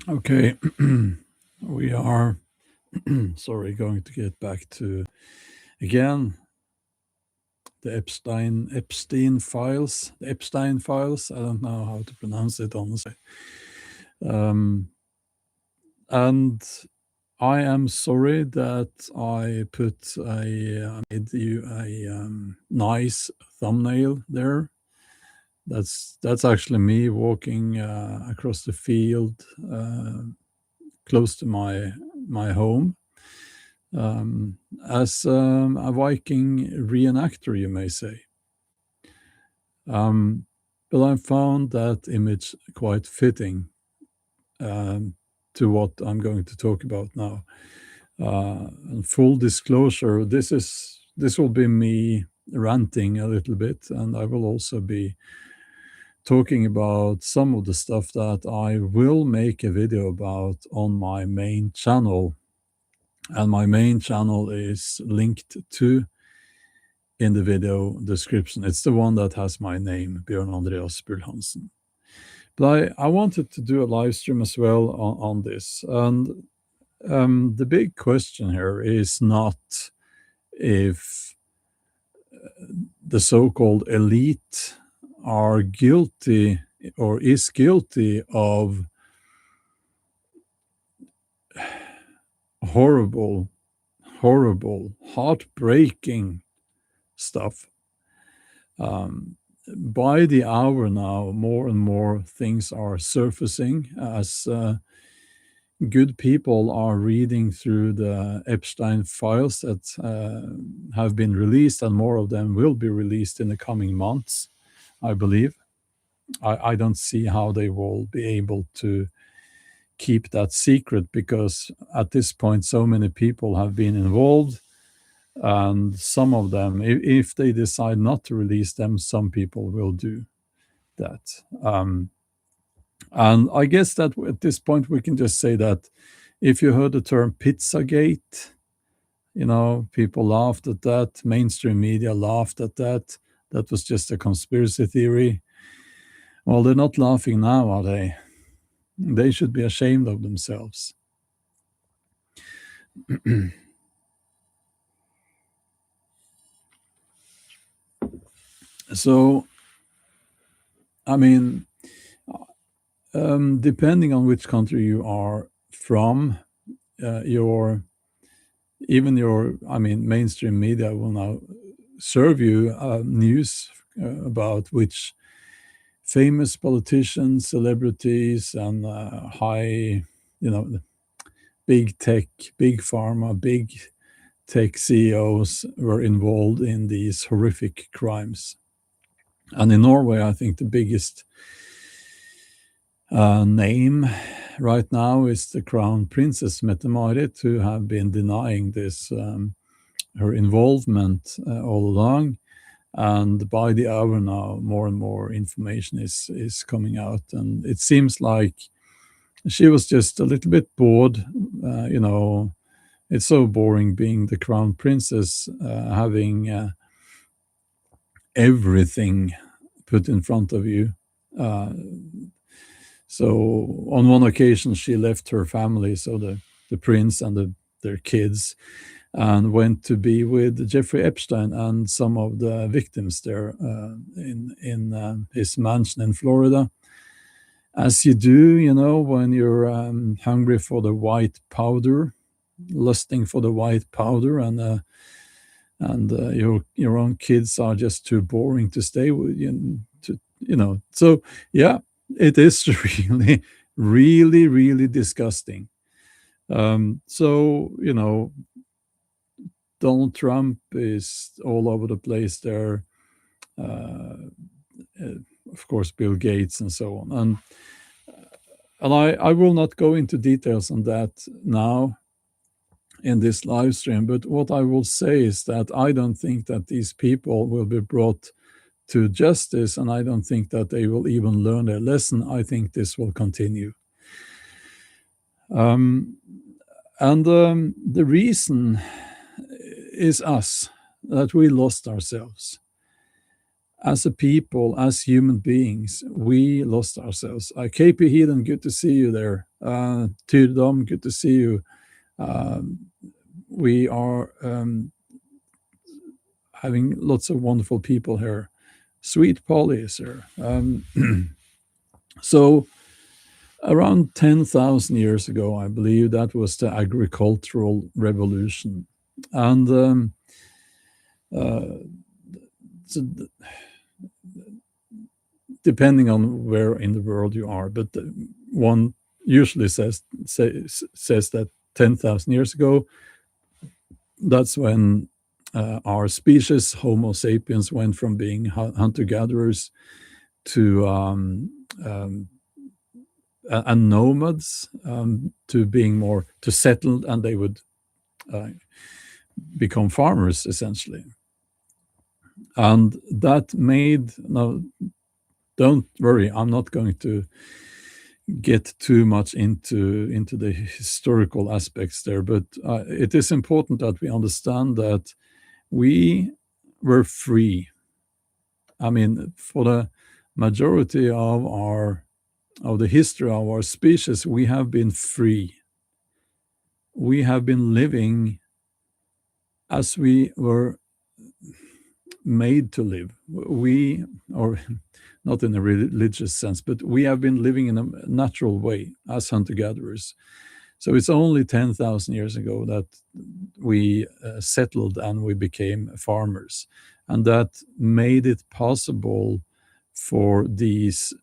Okay, we are going to get back to again the Epstein files. I don't know how to pronounce it honestly. Um, and I am sorry that I put made you a nice thumbnail there. That's actually me walking across the field close to my home, um, as a Viking reenactor, you may say. Um, but I found that image quite fitting um, to what I'm going to talk about now. And full disclosure, this will be me ranting a little bit, and I will also be talking about some of the stuff that I will make a video about on my main channel. And my main channel is linked to in the video description. It's the one that has my name, Bjorn Andreas Bull-Hansen. But I wanted to do a live stream as well on this. And the big question here is not if the so-called elite are guilty or is guilty of horrible, horrible, heartbreaking stuff. By the hour now, more and more things are surfacing as good people are reading through the Epstein files that have been released, and more of them will be released in the coming months, I believe. I don't see how they will be able to keep that secret, because at this point, so many people have been involved. And some of them, if they decide not to release them, some people will do that. And I guess that at this point, we can just say that if you heard the term Pizzagate, people laughed at that. Mainstream media laughed at that. That was just a conspiracy theory. Well, they're not laughing now, are they? They should be ashamed of themselves. So, I mean, depending on which country you are from, your mainstream media will now serve you news about which famous politicians, celebrities, and high, big tech, big pharma, big tech CEOs were involved in these horrific crimes. And in Norway, I think the biggest name right now is the Crown Princess Mette-Marit, who have been denying this, her involvement all along. And by the hour now, more and more information is coming out, and it seems like she was just a little bit bored. It's so boring being the crown princess, having everything put in front of you. So on one occasion, she left her family, so the prince and their kids, and went to be with Jeffrey Epstein and some of the victims there in his mansion in Florida. As you do, when you're hungry for the white powder, lusting for the white powder, and your own kids are just too boring to stay with you. So yeah, it is really, really, really disgusting. So Donald Trump is all over the place there. Uh, of course, Bill Gates and so on. And I will not go into details on that now in this live stream, but what I will say is that I don't think that these people will be brought to justice, and I don't think that they will even learn their lesson. I think this will continue. And the reason is us, that we lost ourselves. as a people, as human beings, we lost ourselves. KP Heathen, good to see you there. Tyrdom, good to see you. We are having lots of wonderful people here. Sweet Polly is here. So around 10,000 years ago, I believe that was the agricultural revolution. And so depending on where in the world you are, but one usually says that 10,000 years ago, that's when our species, Homo sapiens, went from being hunter-gatherers to and nomads, to being more to settled, and they would become farmers essentially. And that made, now don't worry, I'm not going to get too much into the historical aspects there, but it is important that we understand that we were free. I mean, for the majority of the history of our species, we have been free. We have been living as we were made to live. We, or not in a religious sense, but we have been living in a natural way as hunter-gatherers. So it's only 10,000 years ago that we settled and we became farmers. And that made it possible for these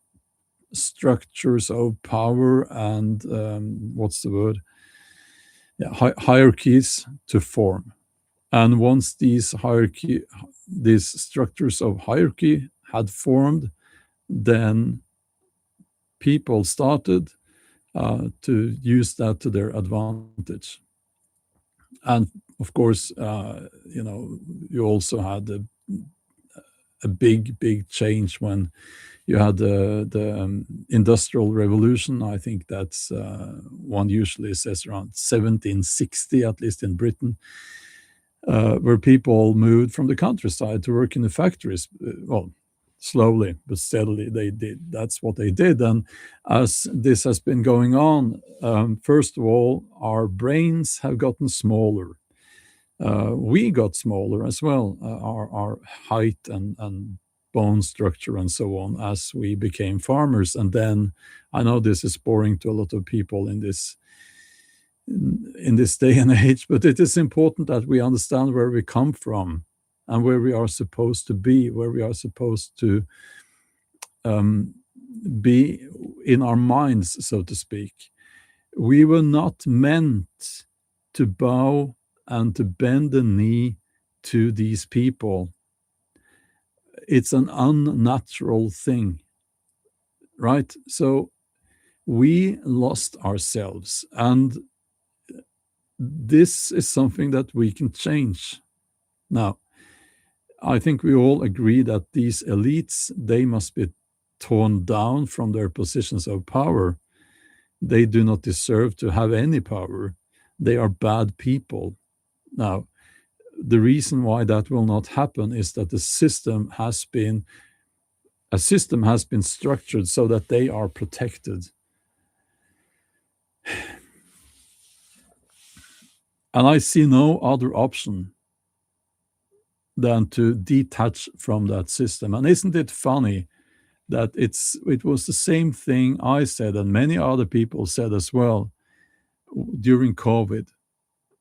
structures of power and what's the word? Yeah, hierarchies to form. And once these structures of hierarchy had formed, then people started to use that to their advantage. And of course, you also had a big change when you had the Industrial Revolution. I think that's one usually says around 1760, at least in Britain, where people moved from the countryside to work in the factories. Well, slowly but steadily they did. That's what they did. And as this has been going on, first of all, our brains have gotten smaller. We got smaller as well, our height and bone structure and so on, as we became farmers. And then, I know this is boring to a lot of people in this day and age, but it is important that we understand where we come from and where we are supposed to be, where we are supposed to be in our minds, so to speak. We were not meant to bow and to bend the knee to these people. It's an unnatural thing, right? So we lost ourselves, and this is something that we can change. Now, I think we all agree that these elites, they must be torn down from their positions of power. They do not deserve to have any power. They are bad people. Now, the reason why that will not happen is that a system has been structured so that they are protected. And I see no other option than to detach from that system. And isn't it funny that it was the same thing I said and many other people said as well during COVID?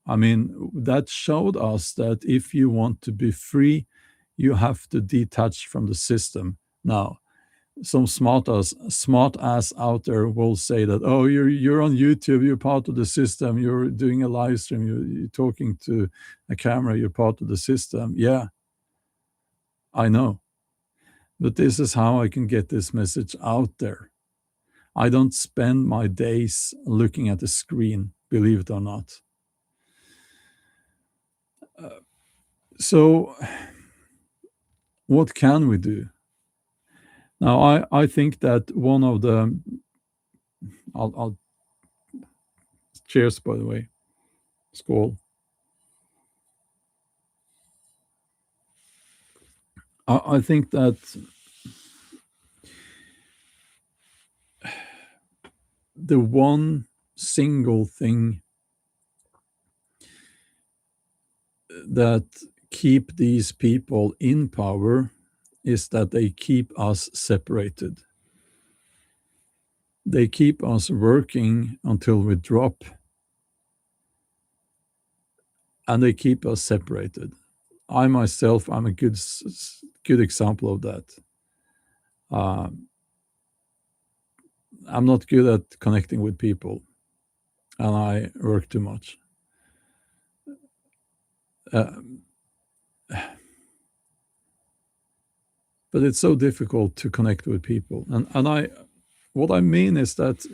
I mean, that showed us that if you want to be free, you have to detach from the system. Now, some smart ass out there will say that, oh, you're on YouTube, you're part of the system, you're doing a live stream, you're talking to a camera, you're part of the system. Yeah, I know. But this is how I can get this message out there. I don't spend my days looking at the screen, believe it or not. So what can we do? Now, I think that one of the, I'll cheers, by the way, skål. I think that the one single thing that keep these people in power is that they keep us separated. They keep us working until we drop, and they keep us separated. I myself, I'm a good example of that. Uh, I'm not good at connecting with people, and I work too much. Uh, but it's so difficult to connect with people, and what I mean is that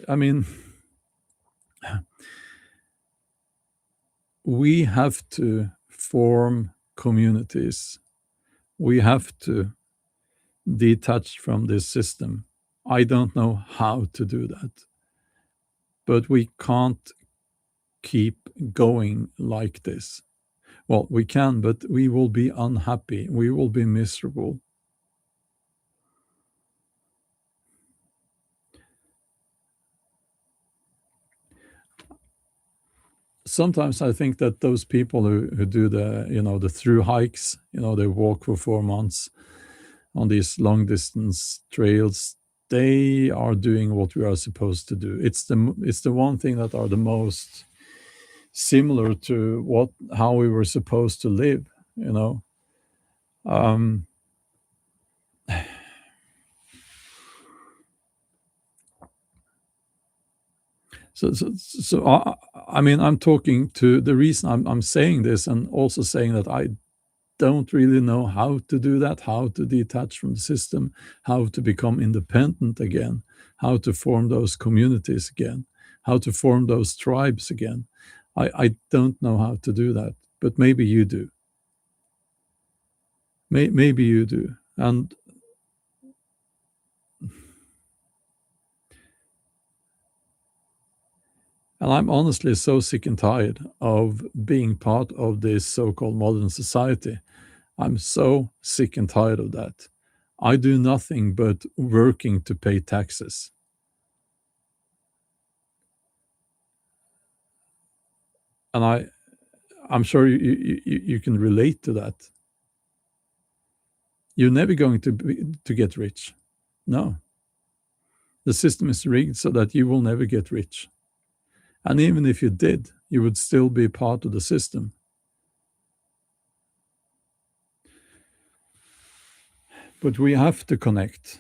we have to form communities. We have to detach from this system. I don't know how to do that, but we can't keep going like this. Well, we can, but we will be unhappy. We will be miserable. Sometimes I think that those people who do the through hikes, they walk for 4 months on these long distance trails, they are doing what we are supposed to do. It's the one thing that are the most similar to how we were supposed to live, you know. Um, so I'm talking to the reason I'm saying this, and also saying that I don't really know how to do that, how to detach from the system, how to become independent again, how to form those communities again, how to form those tribes again. I don't know how to do that, but maybe you do. Maybe you do. And I'm honestly so sick and tired of being part of this so called modern society. I'm so sick and tired of that. I do nothing but working to pay taxes. And I'm sure you can relate to that. You're never going to get rich. No, the system is rigged so that you will never get rich. And even if you did, you would still be part of the system. But we have to connect.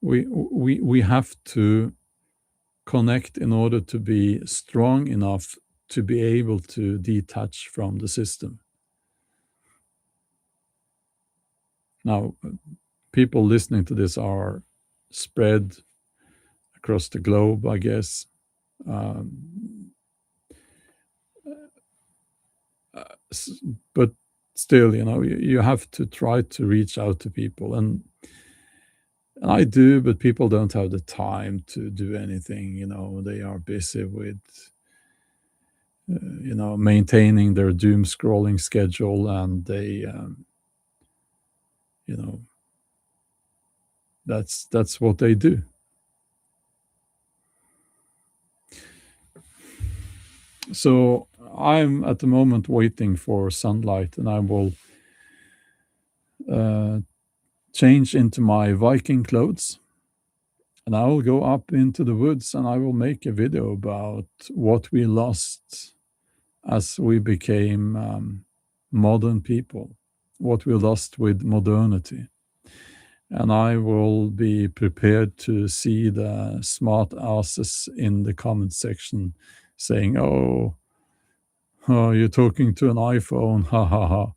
We have to connect in order to be strong enough to be able to detach from the system. Now, people listening to this are spread across the globe, I guess. Um, but still, you have to try to reach out to people. And I do, but people don't have the time to do anything. They are busy with, maintaining their doom scrolling schedule, and they, you know, that's what they do. So I'm at the moment waiting for sunlight, and I will uh, change into my Viking clothes, and I will go up into the woods, and I will make a video about what we lost as we became modern people, what we lost with modernity. And I will be prepared to see the smart asses in the comment section saying, oh, you're talking to an iPhone, ha ha ha.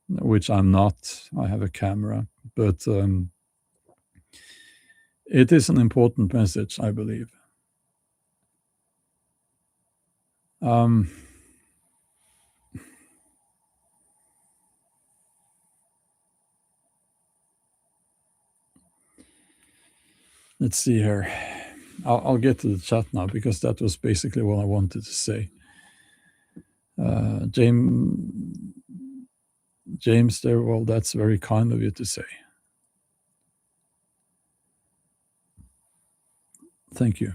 Which I'm not. I have a camera. But it is an important message, I believe. Um, let's see here. I'll get to the chat now, because that was basically what I wanted to say. James there, well, that's very kind of you to say. Thank you.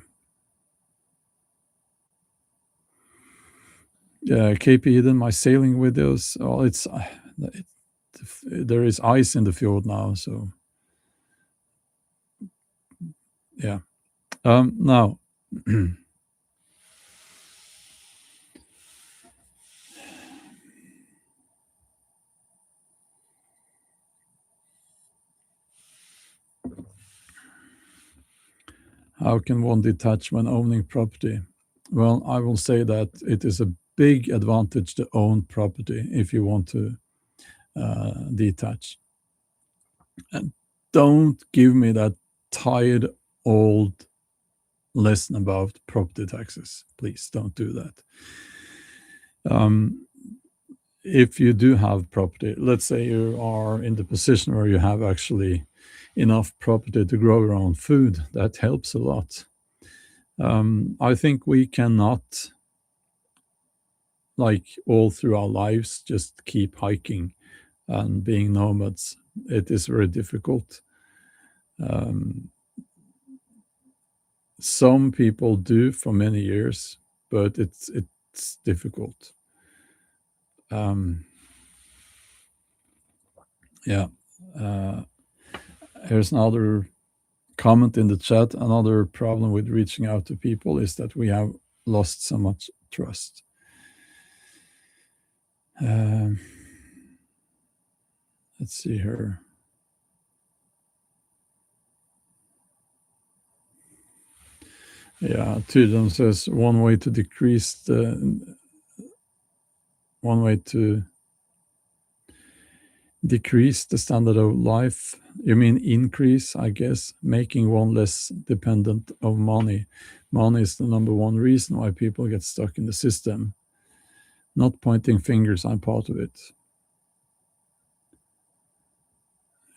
KP Eden, my sailing videos. Well, there is ice in the fjord now, so yeah. Now, how can one detach when owning property? Well, I will say that it is a big advantage to own property if you want to detach. And don't give me that tired old lesson about property taxes. Please don't do that. If you do have property, let's say you are in the position where you have actually enough property to grow your own food, that helps a lot. I think we cannot, like all through our lives, just keep hiking and being nomads. It is very difficult. Some people do for many years, but it's difficult. Yeah. Here's another comment in the chat. Another problem with reaching out to people is that we have lost so much trust. Let's see here. Yeah, Tydon says one way to decrease the standard of life. You mean increase, I guess, making one less dependent of money. Money is the number one reason why people get stuck in the system. Not pointing fingers, I'm part of it.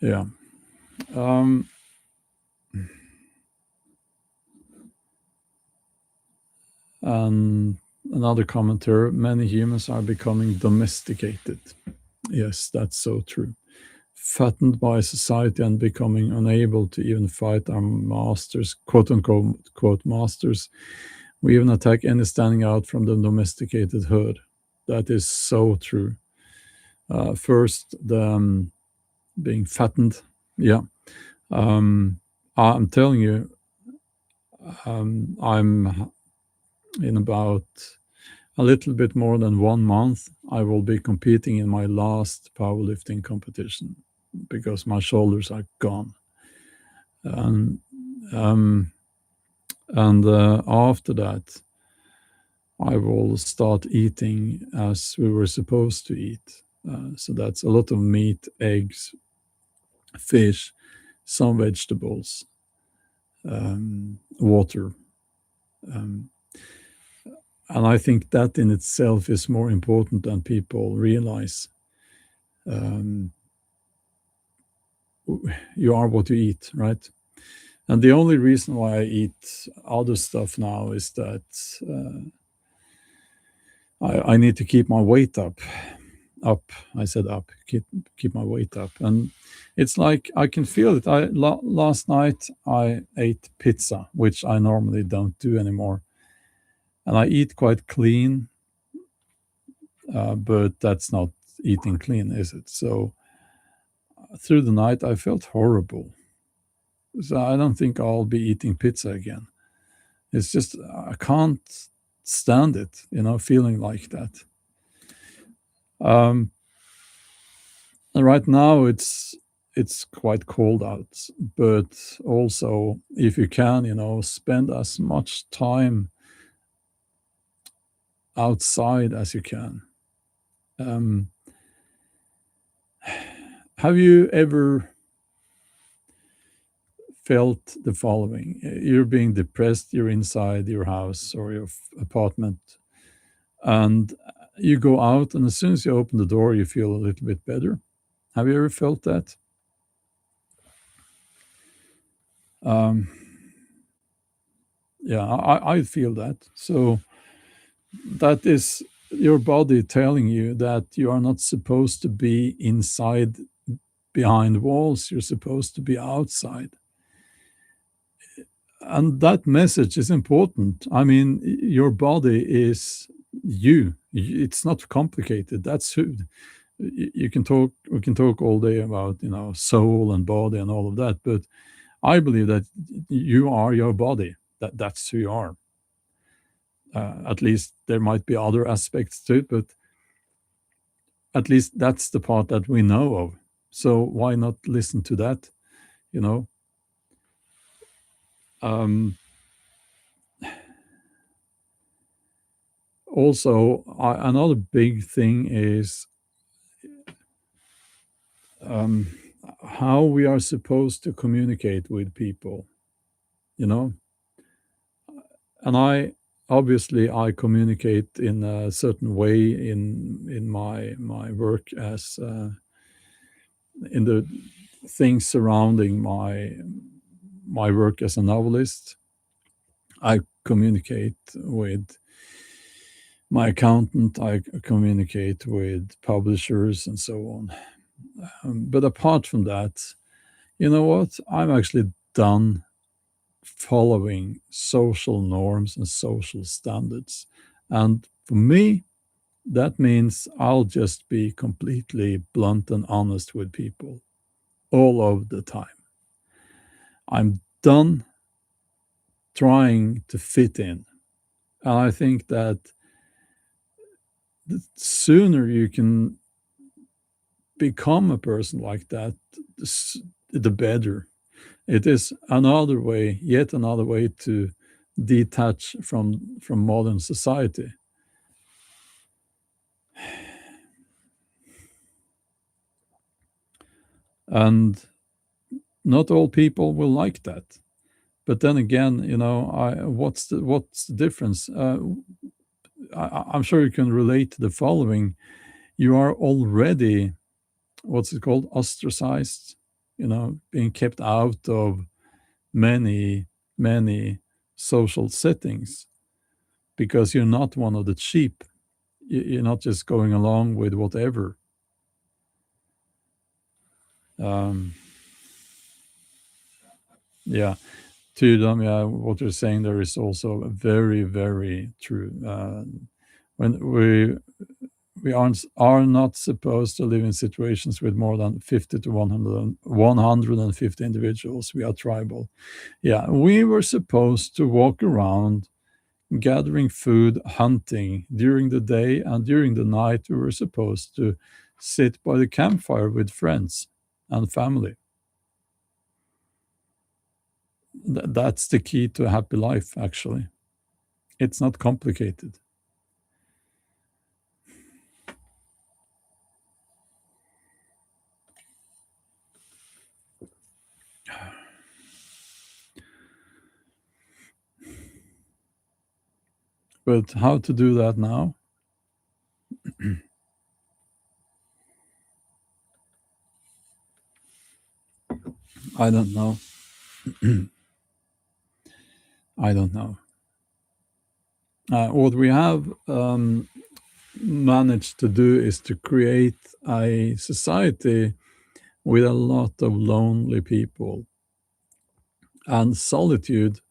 Yeah. And another commenter, many humans are becoming domesticated. Yes, that's so true. Fattened by society and becoming unable to even fight our masters, quote unquote, quote, masters. We even attack any standing out from the domesticated herd. That is so true. First, the being fattened. Yeah. I'm telling you, I'm in about a little bit more than 1 month, I will be competing in my last powerlifting competition because my shoulders are gone. And after that, I will start eating as we were supposed to eat. So that's a lot of meat, eggs, fish, some vegetables, water. And I think that in itself is more important than people realize. You are what you eat, right? And the only reason why I eat other stuff now is that I need to keep my weight up. I said up. Keep my weight up, and it's like I can feel it. Last night I ate pizza, which I normally don't do anymore, and I eat quite clean, but that's not eating clean, is it? So through the night I felt horrible. So I don't think I'll be eating pizza again. It's just I can't stand it, feeling like that. And right now it's quite cold out, but also if you can, spend as much time outside as you can. Have you ever felt the following? You're being depressed, you're inside your house or your apartment, and you go out, and as soon as you open the door, you feel a little bit better. Have you ever felt that? Yeah, I feel that. So that is your body telling you that you are not supposed to be inside behind walls, you're supposed to be outside. And that message is important. I mean, your body is you. It's not complicated. That's who you can talk. We can talk all day about, soul and body and all of that. But I believe that you are your body. That's who you are. At least there might be other aspects to it, but at least that's the part that we know of. So why not listen to that? You know. Um, Also, another big thing is um, how we are supposed to communicate with people. You know, and I communicate in a certain way in my work as in the things surrounding my work as a novelist. I communicate with my accountant. I communicate with publishers and so on. But apart from that, you know what? I'm actually done following social norms and social standards. And for me, that means I'll just be completely blunt and honest with people all of the time. I'm done trying to fit in. And I think that the sooner you can become a person like that, the better. It is another way, yet another way to detach from modern society. And not all people will like that. But then again, what's the difference? I'm sure you can relate to the following. You are already, what's it called, ostracized, being kept out of many, many social settings because you're not one of the cheap. You're not just going along with whatever. Um, yeah, to them, yeah, what you're saying there is also very, very true. When we are not supposed to live in situations with more than 50 to 150 individuals. We are tribal. Yeah, we were supposed to walk around gathering food, hunting during the day, and during the night we were supposed to sit by the campfire with friends and family. That's the key to a happy life, actually. It's not complicated. But how to do that now? I don't know. I don't know. What we have managed to do is to create a society with a lot of lonely people and solitude.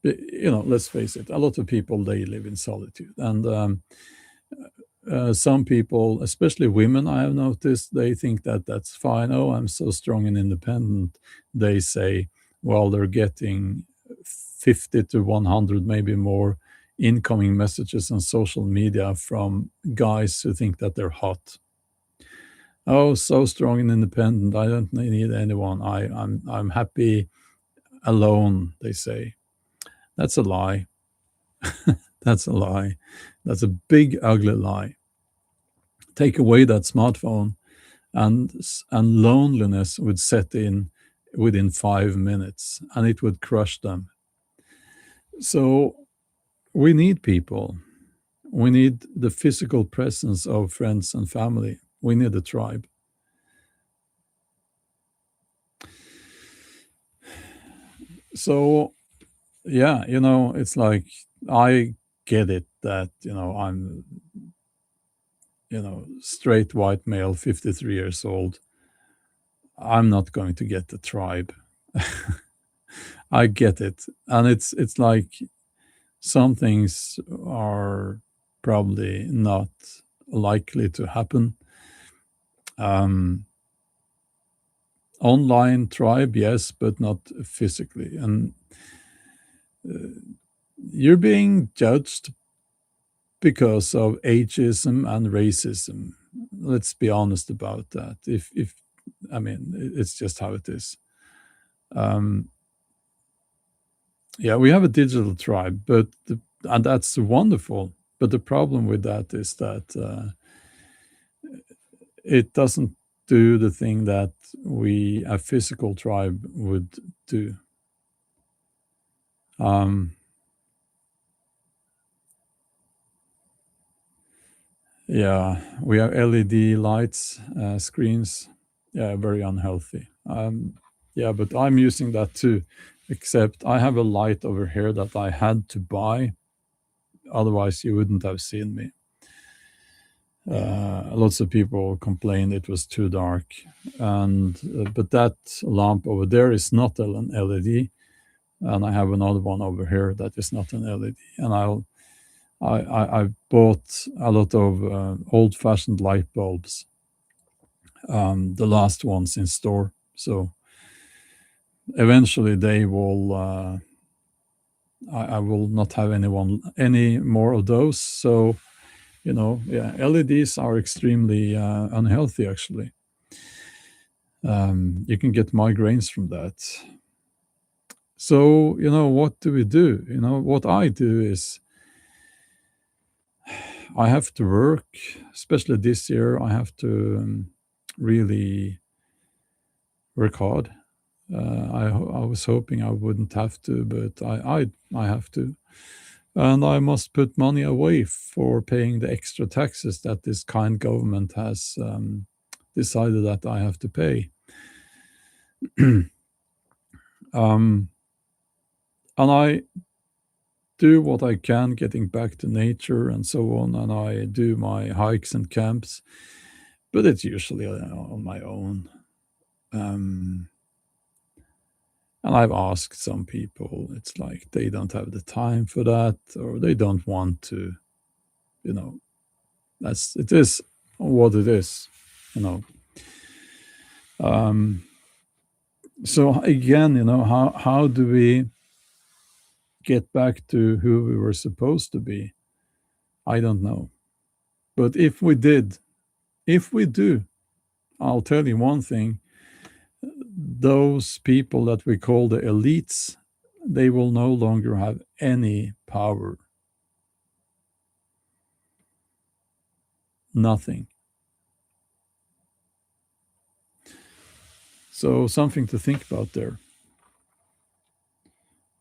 Let's face it, a lot of people, they live in solitude. And some people, especially women, I have noticed, they think that that's fine. Oh, I'm so strong and independent. They say, well, they're getting 50 to 100, maybe more, incoming messages on social media from guys who think that they're hot. Oh, so strong and independent. I don't need anyone. I'm happy alone, they say. That's a lie. That's a lie. That's a big, ugly lie. Take away that smartphone, and loneliness would set in within 5 minutes, and it would crush them. So we need people. We need the physical presence of friends and family. We need a tribe. So yeah, it's like I get it that I'm straight white male, 53 years old, I'm not going to get the tribe. I get it. And it's like some things are probably not likely to happen. Um, Online tribe, yes, but not physically. And you're being judged because of ageism and racism. Let's be honest about that. If I mean, it's just how it is. Um, yeah, we have a digital tribe, and that's wonderful. But the problem with that is that it doesn't do the thing that a physical tribe would do. Um, yeah, we have LED lights, screens. Yeah, very unhealthy. Yeah, but I'm using that too. Except I have a light over here that I had to buy. Otherwise, you wouldn't have seen me. Lots of people complained it was too dark, and but that lamp over there is not an LED, and I have another one over here that is not an LED. And I bought a lot of old-fashioned light bulbs, the last ones in store. So eventually they will. I will not have any more of those. So yeah, LEDs are extremely unhealthy. Actually, you can get migraines from that. So what do we do? What I do is I have to work, especially this year. I have to really work hard. I was hoping I wouldn't have to, but I have to, and I must put money away for paying the extra taxes that this kind government has decided that I have to pay. um, and I do what I can, getting back to nature and so on, and I do my hikes and camps, but it's usually on my own. Um, and I've asked some people, it's like they don't have the time for that, or they don't want to. You know, it is what it is. You know. Um, so again, how do we get back to who we were supposed to be? I don't know. But if we do, I'll tell you one thing: those people that we call the elites, they will no longer have any power. Nothing. So something to think about there.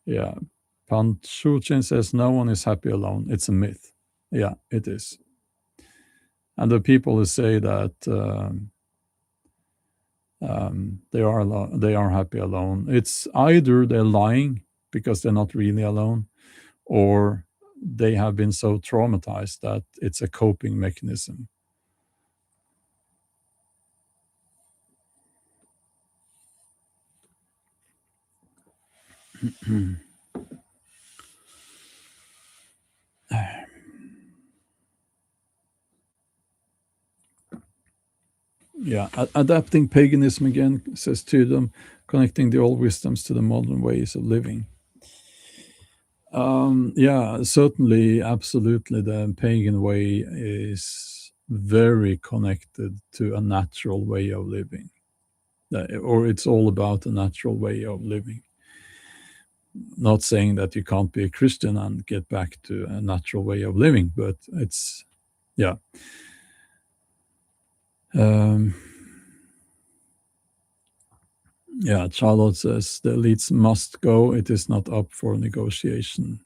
Yeah. Panchuchin says no one is happy alone. It's a myth. Yeah, it is. And the people who say that they are happy alone, it's either they're lying because they're not really alone, or they have been so traumatized that it's a coping mechanism. Yeah, adapting paganism again, says to them, connecting the old wisdoms to the modern ways of living. Yeah, certainly, absolutely. The pagan way is very connected to a natural way of living, or it's all about a natural way of living. Not saying that you can't be a Christian and get back to a natural way of living, but yeah. Um, yeah, Charlotte says the elites must go. It is not up for negotiation.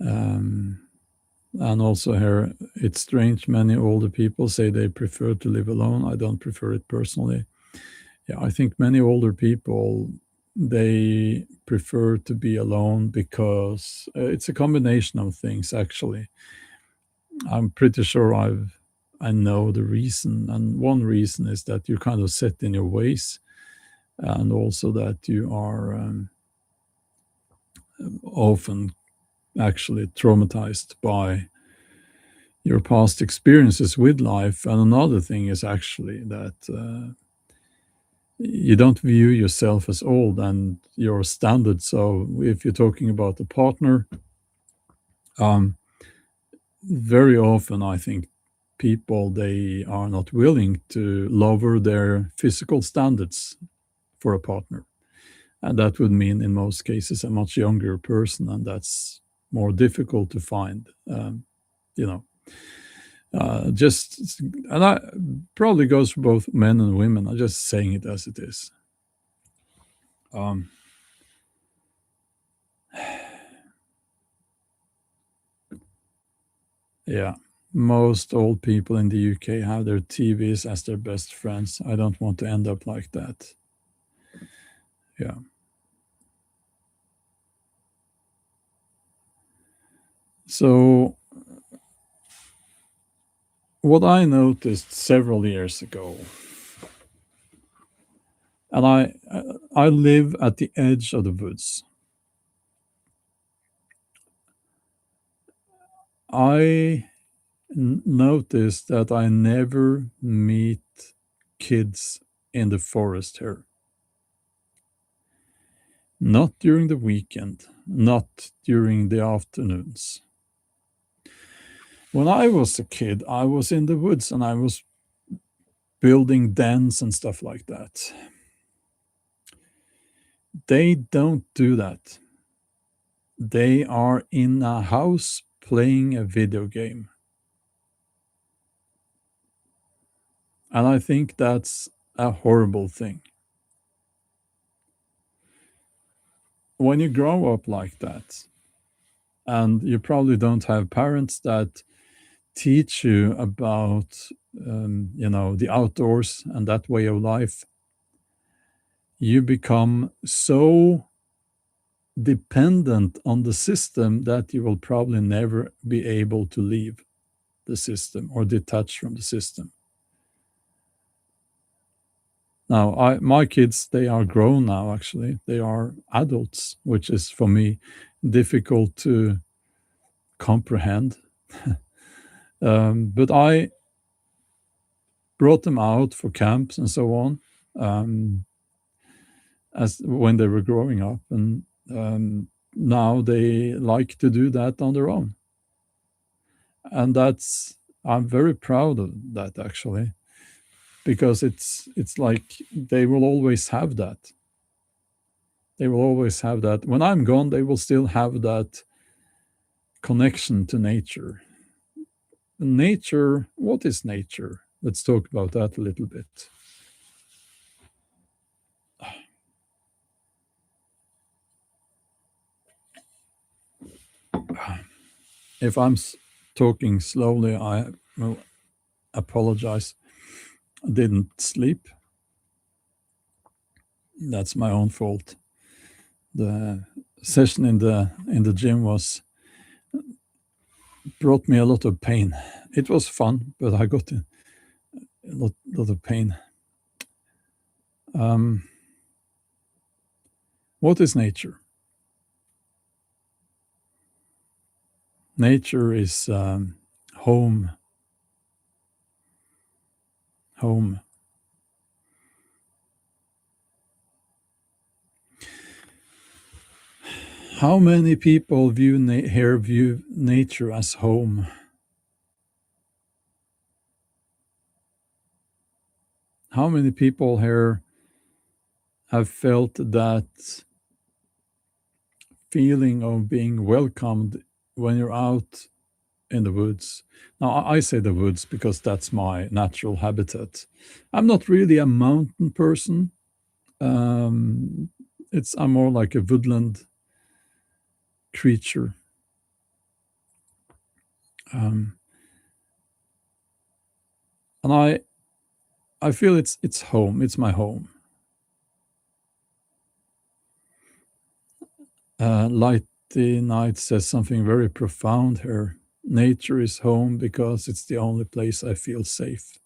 Um, And also here, it's strange. Many older people say they prefer to live alone. I don't prefer it personally. Yeah, I think many older people, they prefer to be alone because it's a combination of things, actually. I'm pretty sure I know the reason, and one reason is that you're kind of set in your ways, and also that you are often actually traumatized by your past experiences with life. And another thing is actually that you don't view yourself as old and your standard. So if you're talking about a partner, um, very often I think people, they are not willing to lower their physical standards for a partner, and that would mean in most cases a much younger person, and that's more difficult to find. You know, just and I probably goes for both men and women. I'm just saying it as it is. Um, yeah, most old people in the UK have their TVs as their best friends. I don't want to end up like that. Yeah. So what I noticed several years ago, and I live at the edge of the woods. I noticed that I never meet kids in the forest here. Not during the weekend, not during the afternoons. When I was a kid, I was in the woods and I was building dens and stuff like that. They don't do that. They are in a house playing a video game. And I think that's a horrible thing. When you grow up like that, and you probably don't have parents that teach you about, the outdoors and that way of life, you become so dependent on the system that you will probably never be able to leave the system or detach from the system. Now, my kids, they are grown now, actually. They are adults, which is for me difficult to comprehend. But I brought them out for camps and so on, as when they were growing up, and now they like to do that on their own, and that's I'm very proud of that, actually, because it's like they will always have that. They will always have that. When I'm gone, they will still have that connection to nature. Nature, what is nature? Let's talk about that a little bit. If I'm talking slowly, I will apologize. I didn't sleep. That's my own fault. The session in the gym was brought me a lot of pain. It was fun, but I got a lot of pain. Um, what is nature? Nature is home. Home. How many people view nature as home? How many people here have felt that feeling of being welcomed when you're out in the woods? Now, I say the woods because that's my natural habitat. I'm not really a mountain person. Um, I'm more like a woodland creature. Um, and I feel it's home. It's my home. Lighty Night says something very profound here. Nature is home because it's the only place I feel safe.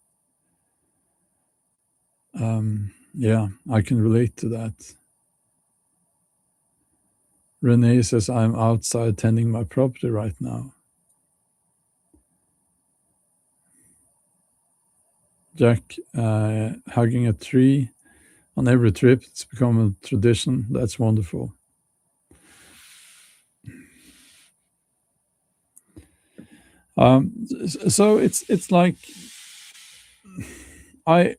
Yeah, I can relate to that. Renee says, I'm outside tending my property right now. Jack, hugging a tree on every trip. It's become a tradition. That's wonderful. So it's like I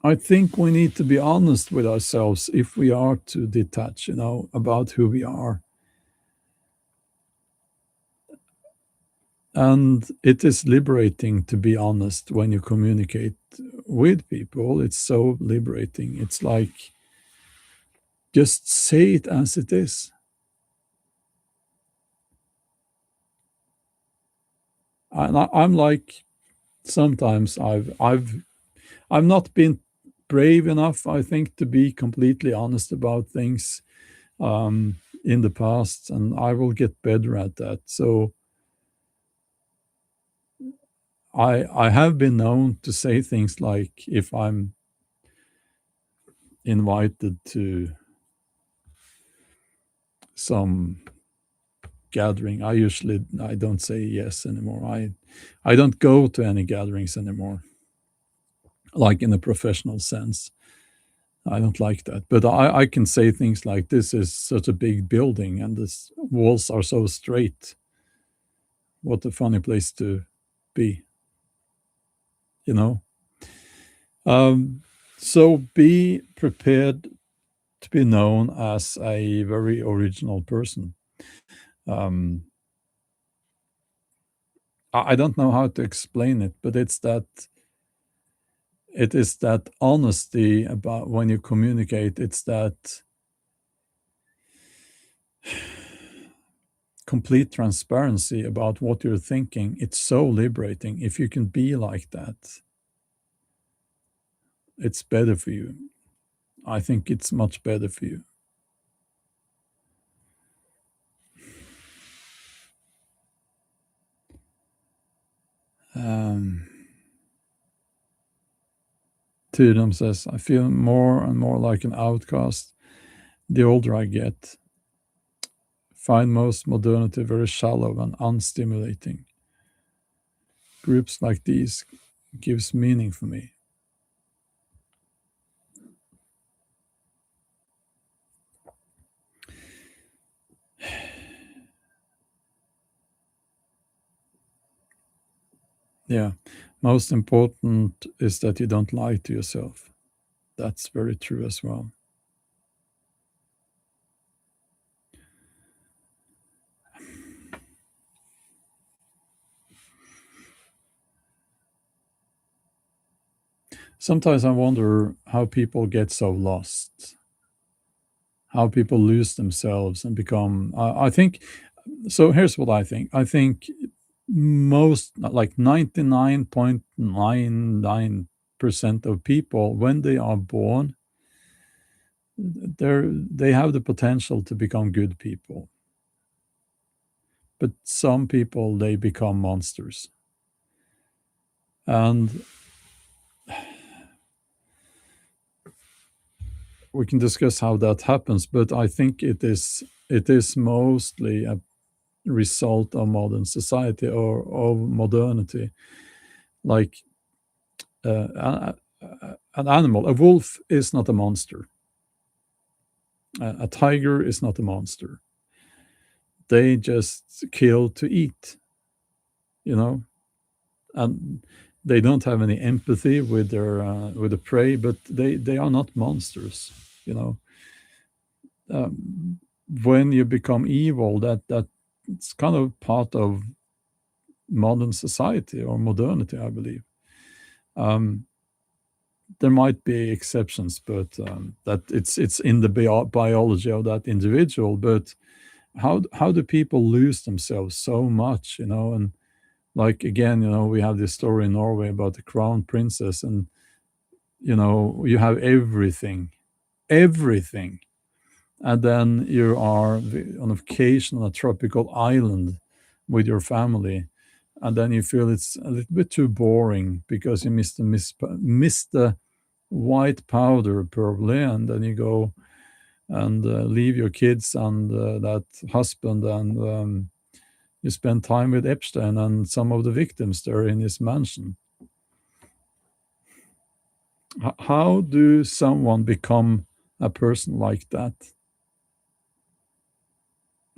I think we need to be honest with ourselves if we are to detach, about who we are. And it is liberating to be honest when you communicate with people. It's so liberating. It's like just say it as it is. And I'm like sometimes I've not been brave enough, I think, to be completely honest about things in the past, and I will get better at that. So I have been known to say things like if I'm invited to some gathering, I don't say yes anymore. I don't go to any gatherings anymore, like in a professional sense. I don't like that. But I can say things like this is such a big building and the walls are so straight. What a funny place to be, you know? Um, so be prepared to be known as a very original person. Um, I don't know how to explain it, but it is that honesty about when you communicate. It's that complete transparency about what you're thinking. It's so liberating. If you can be like that, it's better for you. I think it's much better for you. Um, Tidum says, I feel more and more like an outcast the older I get. Find most modernity very shallow and unstimulating. Groups like these gives meaning for me. Yeah. Most important is that you don't lie to yourself. That's very true as well. Sometimes I wonder how people get so lost, how people lose themselves and become. I think so. Here's what I think. I think most, like 99.99% of people, when they are born, they have the potential to become good people. But some people, they become monsters. And we can discuss how that happens, but I think it is mostly a result of modern society or of modernity. Like an animal, a wolf is not a monster. A tiger is not a monster. They just kill to eat, you know, and they don't have any empathy with the prey, but they are not monsters, you know. When you become evil, that it's kind of part of modern society or modernity, I believe. Um, there might be exceptions, but that it's in the biology of that individual. But how do people lose themselves so much, and like again, we have this story in Norway about the crown princess, and you have everything, and then you are on a vacation on a tropical island with your family, and then you feel it's a little bit too boring because you missed the white powder probably, and then you go and leave your kids and that husband, and you spend time with Epstein and some of the victims there in his mansion. How do someone become a person like that?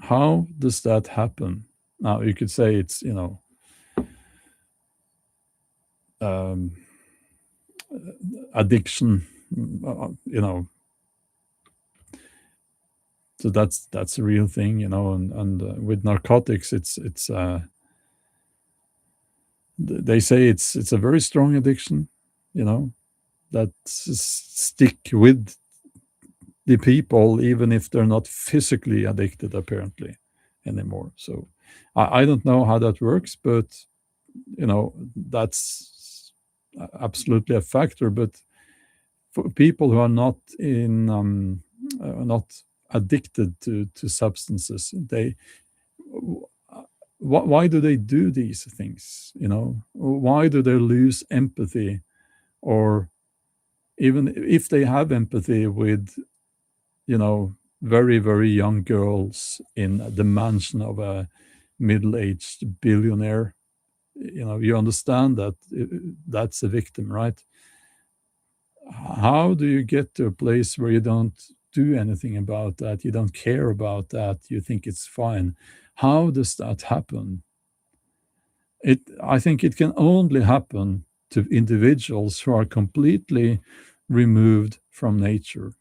How does that happen? Now you could say it's um, addiction, you know. So that's a real thing, and with narcotics, it's they say it's a very strong addiction, you know, that stick with the people even if they're not physically addicted apparently anymore. So I don't know how that works, but that's absolutely a factor. But for people who are not addicted to substances, why do they do these things? Why do they lose empathy, or even if they have empathy with very, very young girls in the mansion of a middle-aged billionaire? You understand that that's a victim, right? How do you get to a place where you don't do anything about that, you don't care about that, you think it's fine? How does that happen? I think it can only happen to individuals who are completely removed from nature,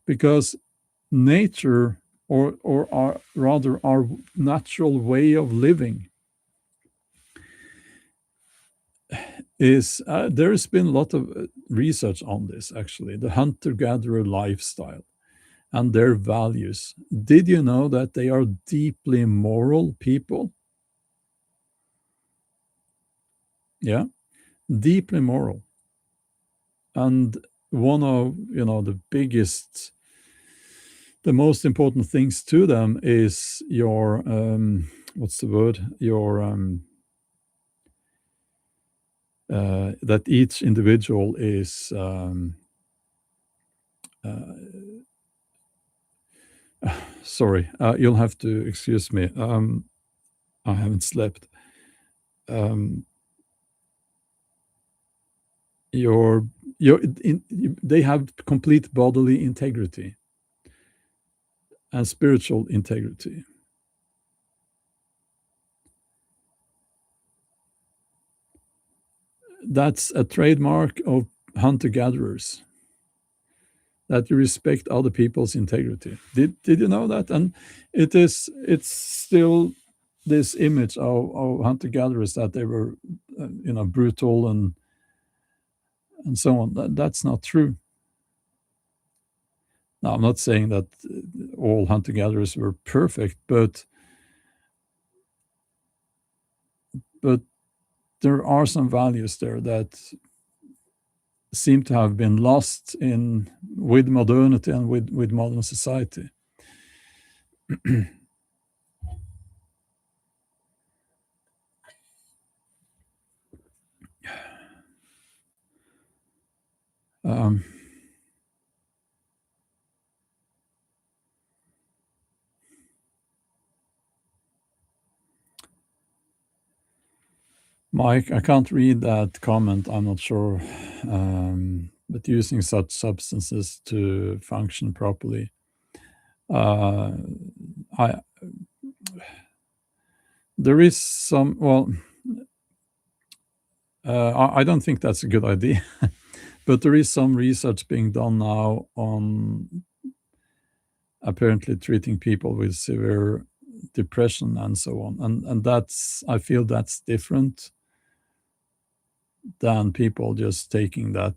because nature, or rather our natural way of living, is there's been a lot of research on this, actually, the hunter-gatherer lifestyle and their values. Did you know that they are deeply moral people? Yeah, deeply moral. And one of the most important things to them is your what's the word, your that each individual is sorry, you'll have to excuse me. I haven't slept. Um, your they have complete bodily integrity and spiritual integrity. That's a trademark of hunter-gatherers, that you respect other people's integrity. Did you know that? And it's still this image of hunter-gatherers, that they were brutal and so on. That's not true. Now, I'm not saying that all hunter-gatherers were perfect, but there are some values there that seem to have been lost in with modernity and with modern society. um, Mike, I can't read that comment. I'm not sure. But using such substances to function properly, uh, I there is some. Well, I don't think that's a good idea. But there is some research being done now on apparently treating people with severe depression and so on, and I feel that's different than people just taking that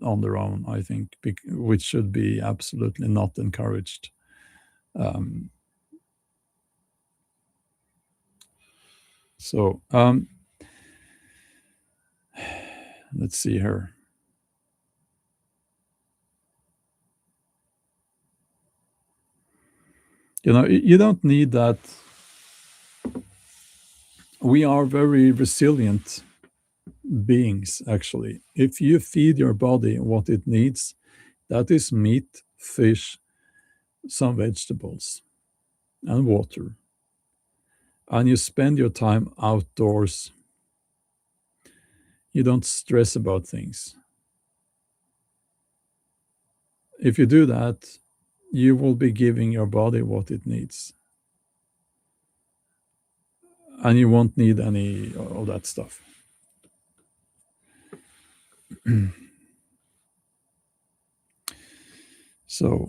on their own, I think, which should be absolutely not encouraged. Um, so let's see here. You don't need that. We are very resilient beings, actually. If you feed your body what it needs, that is meat, fish, some vegetables, and water, and you spend your time outdoors, you don't stress about things. If you do that, you will be giving your body what it needs, and you won't need any of that stuff. So,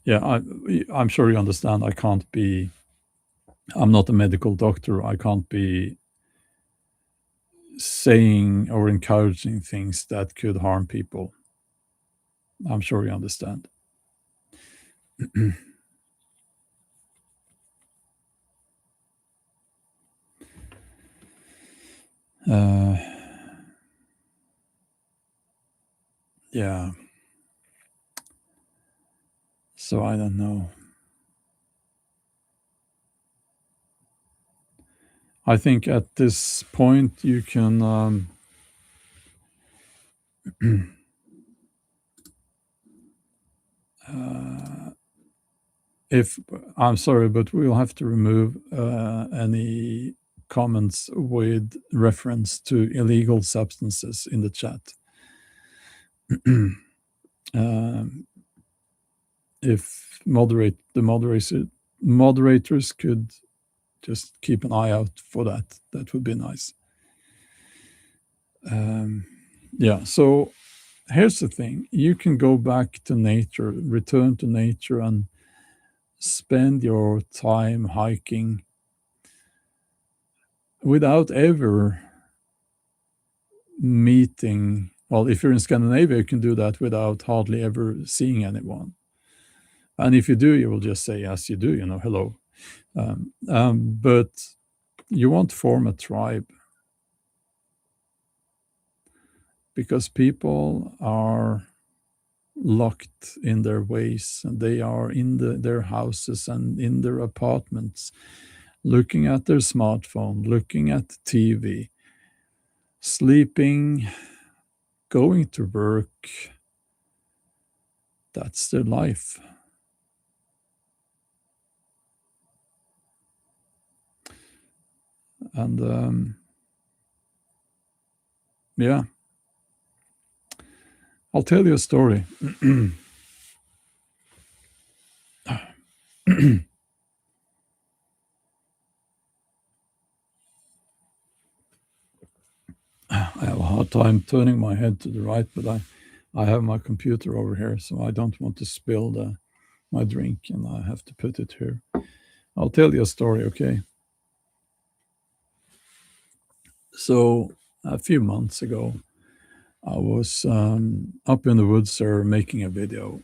yeah, I'm sure you understand. I'm not a medical doctor. I can't be saying or encouraging things that could harm people. I'm sure you understand. Uh, yeah. So I don't know. I think at this point you can. If I'm sorry, but we'll have to remove any comments with reference to illegal substances in the chat. um, if moderators could just keep an eye out for that, that would be nice. Yeah. So here's the thing: you can go back to nature, return to nature, and spend your time hiking without ever meeting. Well, if you're in Scandinavia, you can do that without hardly ever seeing anyone. And if you do, you will just say, yes, you do, hello. But you won't form a tribe because people are locked in their ways, and they are in their houses and in their apartments, looking at their smartphone, looking at TV, sleeping, going to work. That's their life. And yeah, I'll tell you a story. I have a hard time turning my head to the right, but I have my computer over here, so I don't want to spill my drink, and I have to put it here. I'll tell you a story, okay? So a few months ago, I was up in the woods there making a video.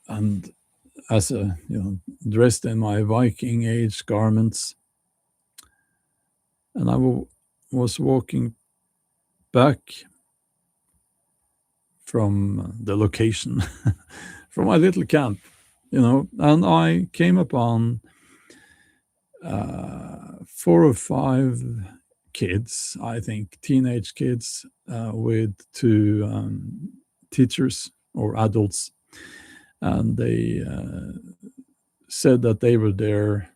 And as dressed in my Viking age garments, and I was walking back from the location, from my little camp, and I came upon 4 or 5 kids, I think, teenage kids, with 2 teachers or adults, and they said that they were there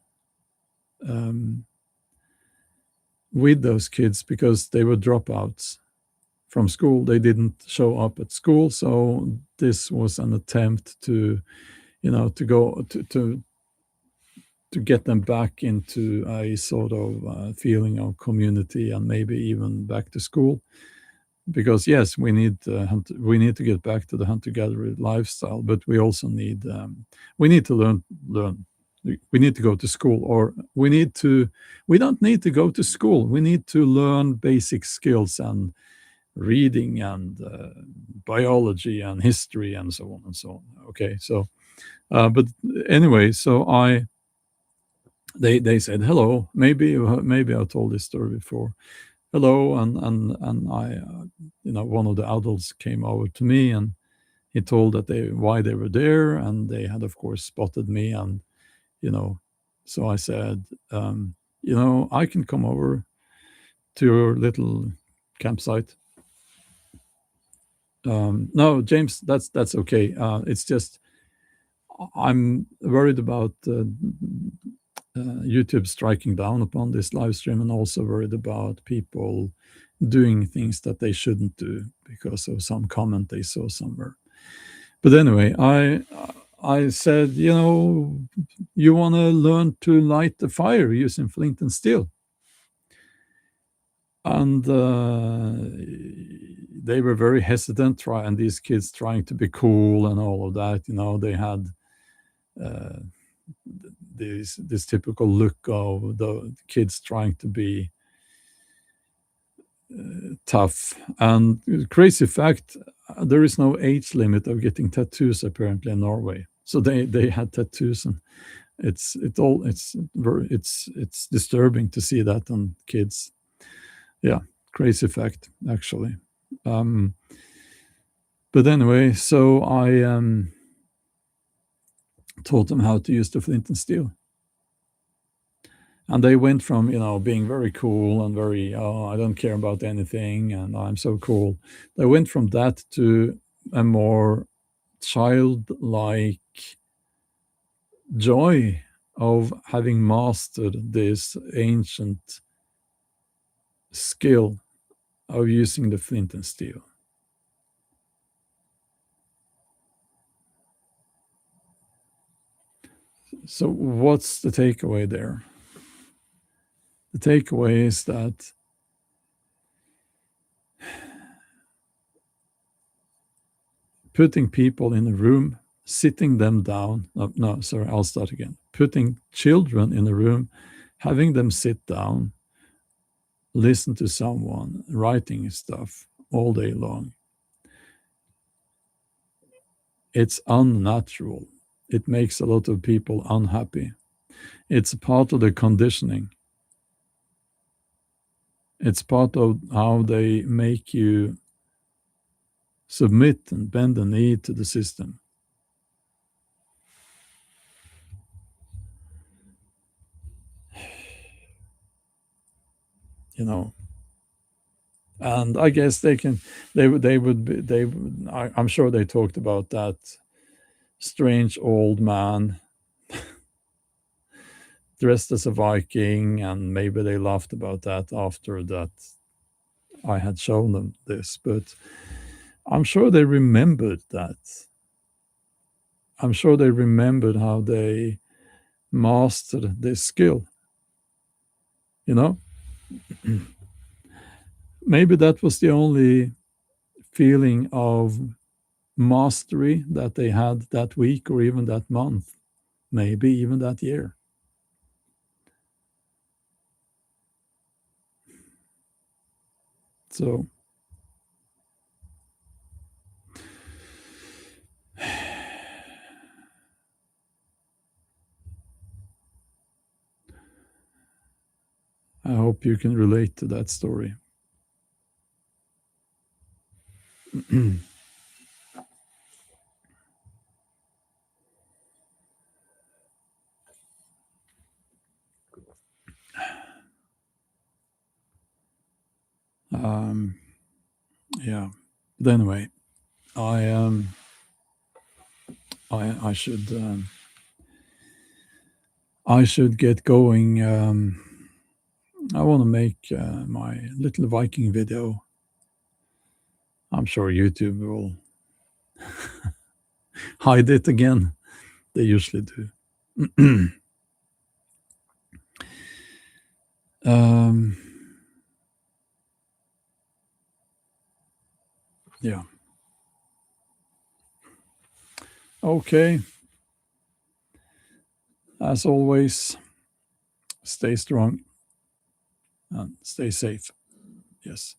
with those kids because they were dropouts from school. They didn't show up at school, so this was an attempt to go to get them back into a sort of feeling of community, and maybe even back to school, because yes, we need to get back to the hunter-gatherer lifestyle, but we also need to learn. We need to go to school, or we don't need to go to school. We need to learn basic skills and reading and biology and history and so on and so on. Okay, so but anyway, so they said hello. Maybe I told this story before. Hello, and I, one of the adults came over to me, and he told that they why they were there, and they had of course spotted me, and you know, so I said, I can come over to your little campsite. No, James, that's okay. It's just I'm worried about YouTube striking down upon this live stream, and also worried about people doing things that they shouldn't do because of some comment they saw somewhere. But anyway, I said, you want to learn to light the fire using flint and steel, and they were very hesitant. And these kids trying to be cool and all of that, they had uh, this typical look of the kids trying to be tough. And crazy fact, there is no age limit of getting tattoos apparently in Norway. So they had tattoos, and it's disturbing to see that on kids. Yeah, crazy fact actually. Um, but anyway, so I taught them how to use the flint and steel. And they went from being very cool and very I don't care about anything and I'm so cool. They went from that to a more childlike joy of having mastered this ancient skill of using the flint and steel. So what's the takeaway there? The takeaway is that putting people in a room, sitting them down. No, sorry, I'll start again. Putting children in a room, having them sit down, listen to someone writing stuff all day long. It's unnatural. It makes a lot of people unhappy. It's part of the conditioning. It's part of how they make you submit and bend the knee to the system. You know, and I guess I'm sure they talked about that strange old man dressed as a Viking, and maybe they laughed about that after that I had shown them this, but I'm sure they remembered that. I'm sure they remembered how they mastered this skill, you know? Maybe that was the only feeling of mastery that they had that week or even that month, maybe even that year. So I hope you can relate to that story. um, yeah. But anyway, I I should get going. I want to make my little Viking video. I'm sure YouTube will hide it again. They usually do. um, yeah. Okay. As always, stay strong and stay safe. Yes.